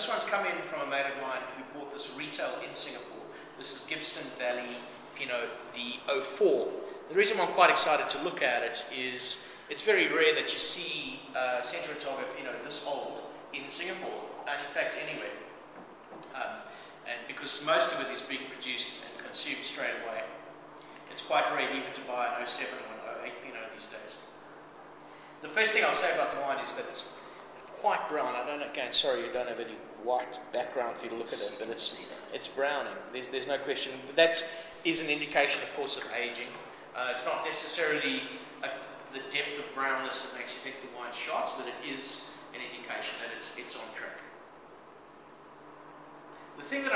this one's come in from a mate of mine who bought this retail in Singapore. This is Gibbston Valley Pinot, the 04. The reason why I'm quite excited to look at it is it's very rare that you see Central Otago Pinot this old in Singapore, and in fact anywhere. And because most of it is being produced and consumed straight away, it's quite rare even to buy an 07 or an 08 Pinot these days. The first thing I'll say about the wine is that it's quite brown. Again, sorry, you don't have any white background for you to look at it, but it's browning. There's no question. But that is an indication, of course, of aging. It's not necessarily the depth of brownness that makes you think the wine's shot, but it is an indication that it's on track. The thing that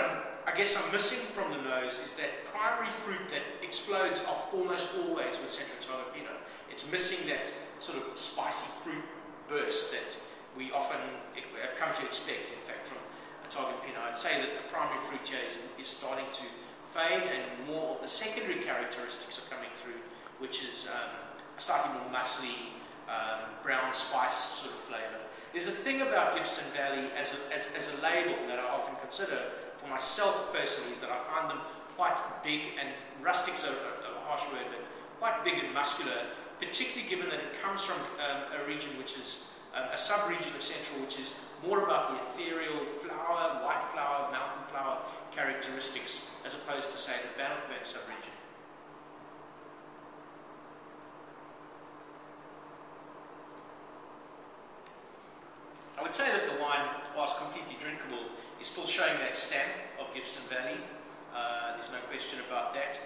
I guess I'm missing from the nose is that primary fruit that explodes off almost always with Central Otago Pinot. It's missing that sort of spicy fruit burst that we often have come to expect, in fact, from Otago Pinot. I'd say that the primary fruit here is starting to fade, and more of the secondary characteristics are coming through, which is a slightly more muscly, brown spice sort of flavour. There's a thing about Gibbston Valley as a label that I often consider for myself personally, is that I find them quite big, and rustic's a harsh word, but quite big and muscular, particularly given that it comes from a region which is a sub-region of Central, which is more about the ethereal flower, white flower, mountain flower characteristics, as opposed to, say, the Bannockburn sub-region. I would say that the wine, whilst completely drinkable, is still showing that stamp of Gibbston Valley. There's no question about that.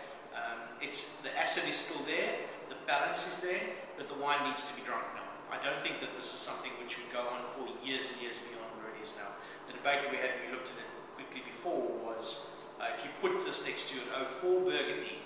The acid is still there, the balance is there, but the wine needs to be drunk now. I don't think that this is something which would go on for years and years beyond where it is now. The debate that we had when we looked at it quickly before was, if you put this next to an 04 Burgundy,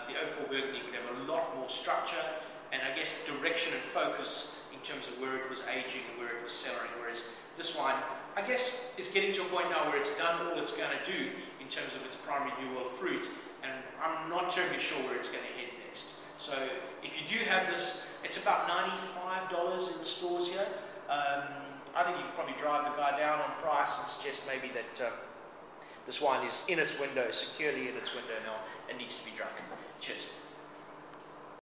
the 04 Burgundy would have a lot more structure and, I guess, direction and focus in terms of where it was aging and where it was cellaring, whereas this wine, I guess, is getting to a point now where it's done all it's going to do in terms of its primary New World fruit, and I'm not terribly sure where it's going to head next. So if you do have this, it's about $95 in the stores here. I think you could probably drive the guy down on price and suggest maybe that this wine is in its window, securely in its window now, and needs to be drunk. Cheers.